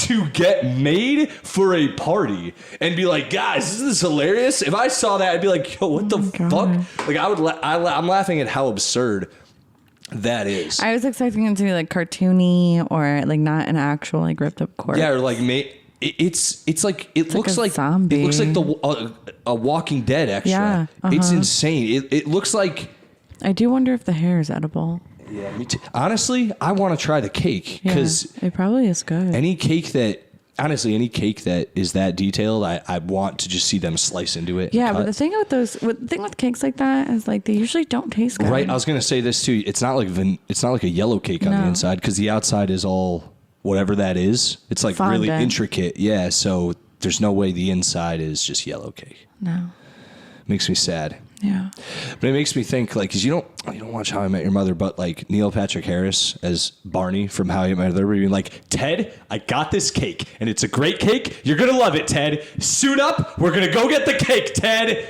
to get made for a party and be like, guys, isn't this hilarious? If I saw that, I'd be like, yo, what the fuck? Like I'm laughing at how absurd that is. I was expecting it to be like cartoony or like not an actual like ripped up corpse. Yeah, or like it's like it looks like zombie. It looks like a Walking Dead extra. Yeah, It's insane. It looks like. I do wonder if the hair is edible. Yeah, me too. Honestly, I want to try the cake because it probably is good. Any cake that is that detailed, I want to just see them slice into it. Yeah, but the thing with cakes like that is like they usually don't taste good. Right, I was gonna say this too. It's not like a yellow cake on the inside because the outside is all whatever that is. It's like fondant. Really intricate. Yeah, so there's no way the inside is just yellow cake. No, makes me sad. Yeah. But it makes me think, like, because you don't watch How I Met Your Mother, but like Neil Patrick Harris as Barney from How I Met Your Mother being like, Ted, I got this cake and it's a great cake. You're going to love it, Ted. Suit up. We're going to go get the cake, Ted.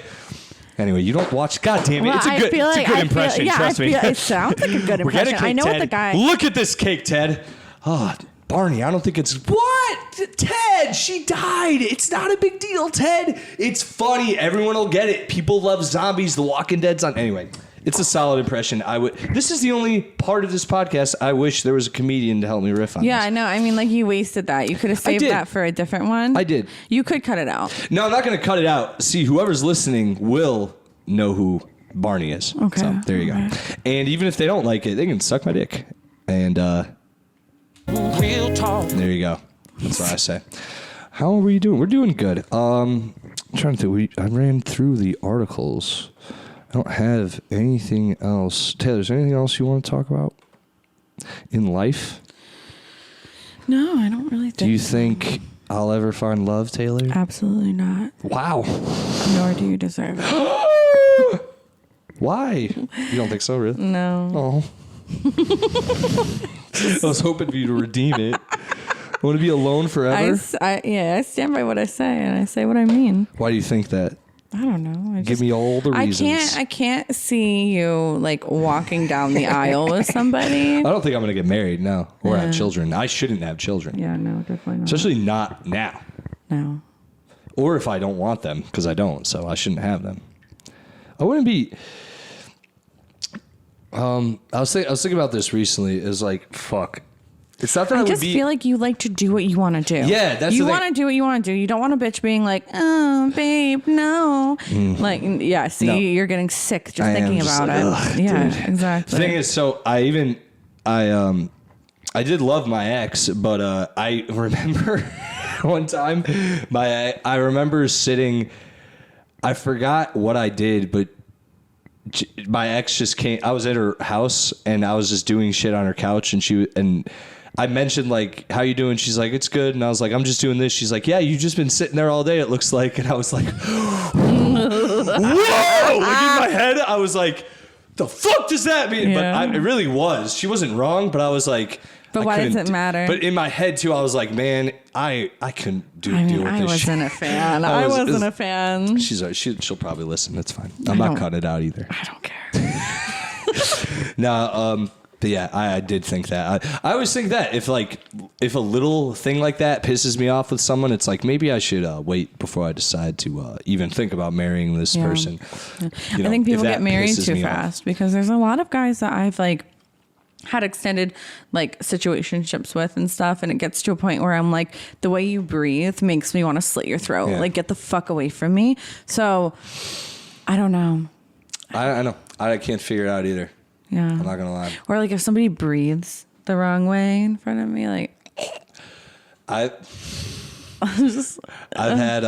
Anyway, you don't watch. God damn it. Well, it's a good impression. Trust me. It sounds like a good impression. Cake, I know Ted. what the guy. Look at this cake, Ted. Oh, Barney, I don't think it's... What? Ted, she died. It's not a big deal, Ted. It's funny. Everyone will get it. People love zombies. The Walking Dead's on... Anyway, it's a solid impression. This is the only part of this podcast I wish there was a comedian to help me riff on. Yeah, this. I know. I mean, like, you wasted that. You could have saved that for a different one. I did. You could cut it out. No, I'm not going to cut it out. See, whoever's listening will know who Barney is. Okay. So, there you go. And even if they don't like it, they can suck my dick. And, Real talk. there you go. That's what I say. How are we doing? We're doing good. I'm trying to think. I ran through the articles. I don't have anything else. Taylor, is there anything else you want to talk about in life? No, I don't really think. Do you think I'll ever find love, Taylor? Absolutely not. Wow. Nor do you deserve it. Why? You don't think so, really? No. Oh. I was hoping for you to redeem it. I want to be alone forever? I stand by what I say, and I say what I mean. Why do you think that? I don't know. Give me all the reasons. I can't see you like walking down the aisle with somebody. I don't think I'm going to get married, no. Or have children. I shouldn't have children. Yeah, no, definitely not. Especially not now. No. Or if I don't want them, because I don't, so I shouldn't have them. I wouldn't be... I was thinking about this recently. Is like, fuck. It's not that I just feel like you like to do what you want to do. Yeah, that's you the thing. want to do what you want to do. You don't want a bitch being like, oh, babe, no. Like, yeah, see, No. You're getting sick just I thinking am just about like, it. Yeah, dude. exactly. The thing is, so I did love my ex, but I remember one time I remember sitting. I forgot what I did, but my ex just came. I was at her house and I was just doing shit on her couch, and I mentioned like, how you doing? She's like, it's good. And I was like, I'm just doing this. She's like, yeah, you've just been sitting there all day, it looks like. And I was like, whoa! Like in my head, I was like, the fuck does that mean? Yeah. But it really was. She wasn't wrong, but I was like, but why does it matter? But in my head too, I was like, man, I couldn't deal with this. I wasn't a fan. I wasn't a fan. She'll probably listen. That's fine. I'm not cutting it out either. I don't care. No, but yeah, I did think that. I always think that if a little thing like that pisses me off with someone, it's like maybe I should wait before I decide to even think about marrying this person. Yeah. You know, I think people get married too me fast because there's a lot of guys that I've like had extended like situationships with and stuff, and it gets to a point where I'm like, the way you breathe makes me want to slit your throat. Yeah. Like, get the fuck away from me. So I don't know. I know. I can't figure it out either. Yeah. I'm not gonna lie. Or like if somebody breathes the wrong way in front of me, like I've had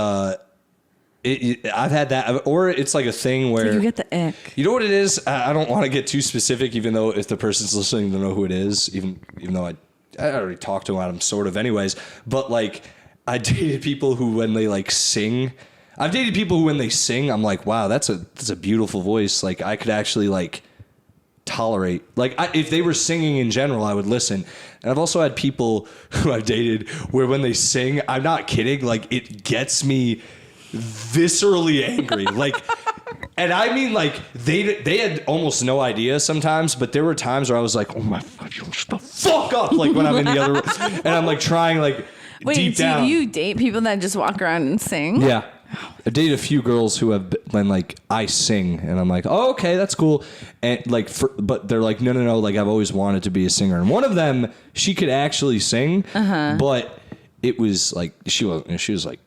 I've had that, or it's like a thing where you get the ick. You know what it is? I don't want to get too specific, even though if the person's listening, they'll know who it is. Even though I already talked to them sort of, anyways. But like, I dated people who when they like sing. I've dated people who when they sing, I'm like, wow, that's a beautiful voice. Like I could actually like tolerate. Like if they were singing in general, I would listen. And I've also had people who I've dated where when they sing, I'm not kidding. Like it gets me viscerally angry. Like, and I mean like they had almost no idea sometimes, but there were times where I was like, oh my God, you shut the fuck up. Like when I'm in the other room and I'm like trying like deep down. Do you date people that just walk around and sing? Yeah. I've dated a few girls who have been like, I sing, and I'm like, oh, okay, that's cool. And like, but they're like, no, like I've always wanted to be a singer. And one of them, she could actually sing, but it was like she was like,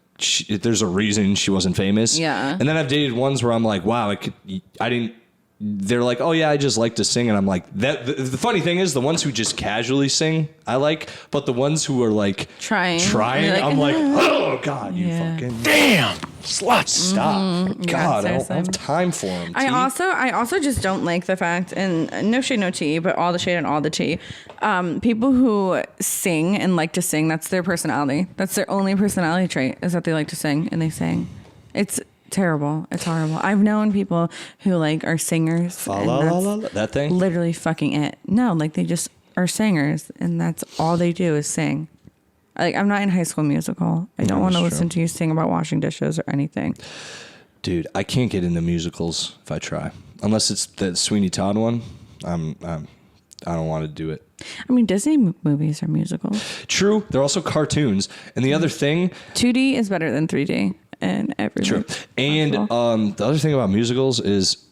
there's a reason she wasn't famous. Yeah. And then I've dated ones where I'm like, wow, I didn't. They're like, oh yeah, I just like to sing, and I'm like, that. The funny thing is, the ones who just casually sing, I like, but the ones who are like trying, like, I'm like, oh God, you fucking damn sluts. Stop. God, I don't have time for them. I also just don't like the fact, and no shade, no tea, but all the shade and all the tea. People who sing and like to sing, that's their personality. That's their only personality trait, is that they like to sing and they sing. It's Terrible. It's horrible. I've known people who like are singers. That thing? Literally fucking it. No, like they just are singers and that's all they do is sing. Like I'm not in High School Musical. I don't want to listen to you sing about washing dishes or anything. Dude, I can't get into musicals if I try. Unless it's the Sweeney Todd one. I don't want to do it. I mean, Disney movies are musicals. True. They're also cartoons. And the other thing... 2D is better than 3D and everything. True. And the other thing about musicals is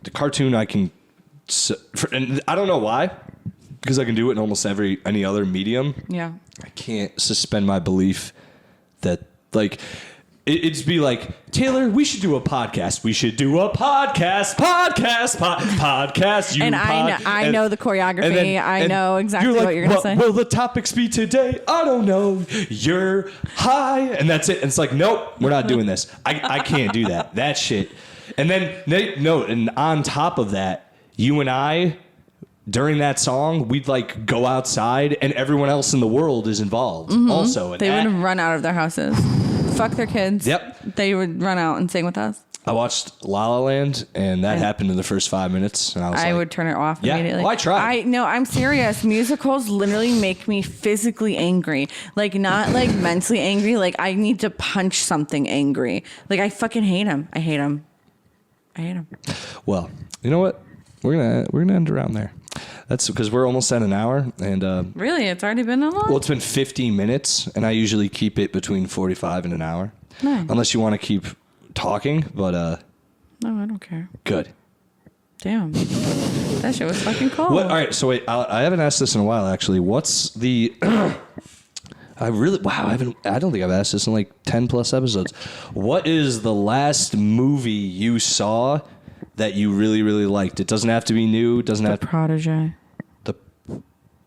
the cartoon I can... and I don't know why. Because I can do it in almost any other medium. Yeah. I can't suspend my belief that, like... It'd be like, Taylor, we should do a podcast. We should do a podcast. And I know the choreography. I know exactly what you're going to say. Will the topics be today? I don't know. You're high. And that's it. And it's like, nope, we're not doing this. I can't do that. That shit. And then, and on top of that, you and I, during that song, we'd like go outside and everyone else in the world is involved also. And they would run out of their houses. Fuck their kids. Yep. They would run out and sing with us. I watched La La Land, and that happened in the first 5 minutes. And I would turn it off immediately. Well, I tried. No, I'm serious. Musicals literally make me physically angry. Like, not like mentally angry. Like, I need to punch something angry. Like, I fucking hate them. I hate them. Well, you know what? We're gonna end around there. That's because we're almost at an hour, and really, it's already been that long. Well, it's been 15 minutes, and I usually keep it between 45 and an hour, unless you want to keep talking. But no, I don't care. Good. Damn, that shit was fucking cold. All right, so wait, I haven't asked this in a while. Actually, what's the? I don't think I've asked this in like 10 plus episodes. What is the last movie you saw that you really, really liked? It doesn't have to be new. It doesn't have The Protege.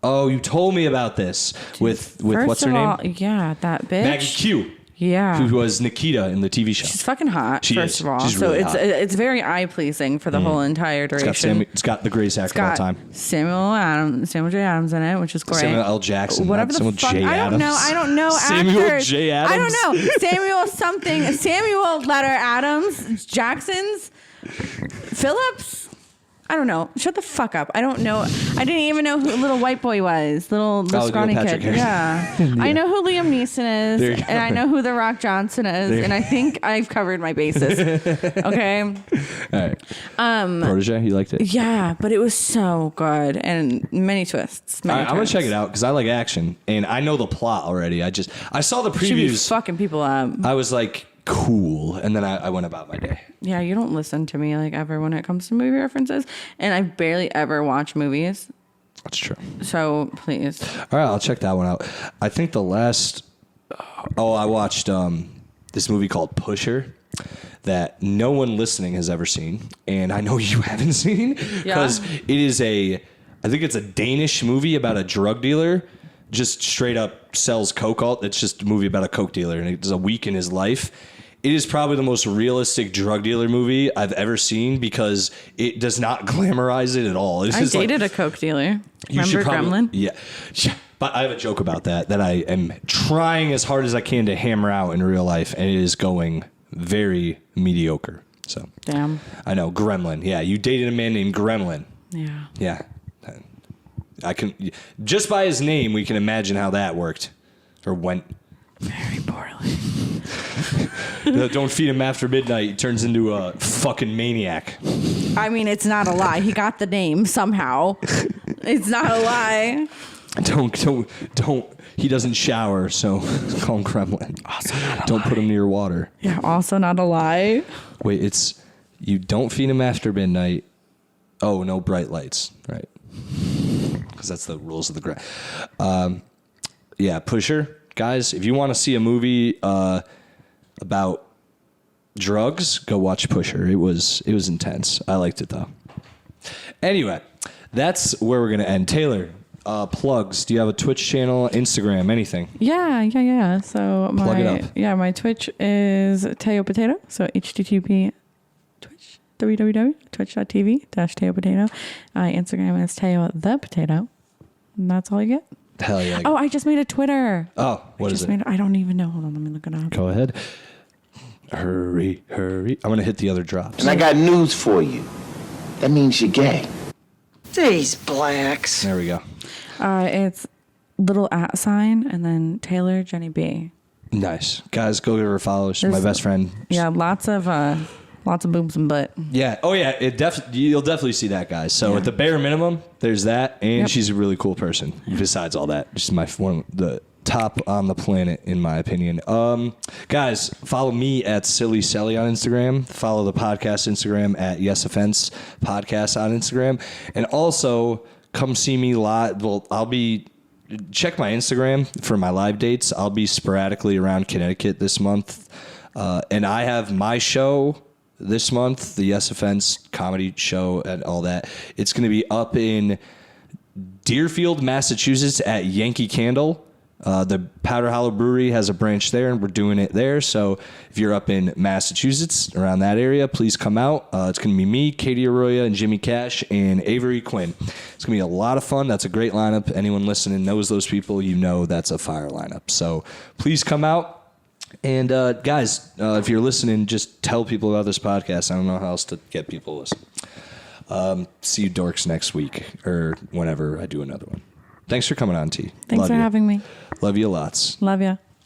Oh, you told me about this with what's her name? Yeah, that bitch. Maggie Q. Yeah. Who was Nikita in the TV show. She's fucking hot, first of all. She's really hot. It's very eye-pleasing for the whole entire duration. It's got the greatest actor of all time. Samuel J. Adams in it, which is great. Samuel L. Jackson. Whatever the fuck. J. Adams. I don't know Samuel actors. J. Adams. I don't know. Samuel letter Adams. Jackson's. Phillips. I don't know. Shut the fuck up. I don't know. I didn't even know who little white boy was. Little scrawny kid. Yeah. I know who Liam Neeson is, and I know who The Rock Johnson is, and I think I've covered my bases. Okay. All right. Protege, you liked it? Yeah, but it was so good and many twists. I'm gonna check it out because I like action and I know the plot already. I saw the previews. Should be fucking people up. I was like, cool, and then I went about my day. Yeah, you don't listen to me like ever when it comes to movie references, and I barely ever watch movies. That's true. So please. All right, I'll check that one out. I think the last. I watched this movie called Pusher that no one listening has ever seen, and I know you haven't seen because it is I think it's a Danish movie about a drug dealer. Just straight up sells coke. It's just a movie about a coke dealer, and it's a week in his life. It is probably the most realistic drug dealer movie I've ever seen because it does not glamorize it at all. It's I dated a coke dealer. Remember Gremlin? Yeah. But I have a joke about that I am trying as hard as I can to hammer out in real life, and it is going very mediocre. So damn. I know, Gremlin. Yeah, you dated a man named Gremlin. Yeah. Yeah. I can just by his name we can imagine how that worked or went. Very poorly. Don't feed him after midnight. He turns into a fucking maniac. I mean, it's not a lie. He got the name somehow. It's not a lie. Don't. He doesn't shower, so call him Kremlin. Also not a lie. Don't put him near water. Yeah, also not a lie. Wait, it's you don't feed him after midnight. Oh, no bright lights, right? Because that's the rules of the ground. Yeah, Pusher. Guys, if you want to see a movie about drugs, go watch Pusher. It was intense. I liked it, though. Anyway, that's where we're going to end. Taylor, plugs. Do you have a Twitch channel, Instagram, anything? Yeah. So plug it up. Yeah, my Twitch is Teo Potato. So HTTP Twitch. www.twitch.tv/Teo Potato. Instagram is Teo the Potato. And that's all you get. Hell yeah. Oh, I just made a Twitter. Oh, what is it? I don't even know. Hold on, let me look it up. Go ahead. Hurry. I'm going to hit the other drops. And I got news for you. That means you're gay. These blacks. There we go. It's little @ and then Taylor Jenny B. Nice. Guys, go give her a follow. She's my best friend. Yeah, lots of boobs and butt. Yeah. Oh, yeah. You'll definitely see that, guys. So at the bare minimum, there's that. And she's a really cool person besides all that. She's one of the top on the planet, in my opinion. Guys, follow me at Silly Sally on Instagram. Follow the podcast Instagram at Yes Offense Podcast on Instagram. And also, come see me live. Well, check my Instagram for my live dates. I'll be sporadically around Connecticut this month. And I have my show this month, the Yes Offense comedy show and all that. It's going to be up in Deerfield, Massachusetts at Yankee Candle. The Powder Hollow Brewery has a branch there, and we're doing it there. So if you're up in Massachusetts, around that area, please come out. It's going to be me, Katie Arroyo, and Jimmy Cash, and Avery Quinn. It's going to be a lot of fun. That's a great lineup. Anyone listening knows those people. You know that's a fire lineup. So please come out. And guys, if you're listening, just tell people about this podcast. I don't know how else to get people to listen. See you dorks next week or whenever I do another one. Thanks for coming on, T. Thanks for having me. Love you lots. Love ya.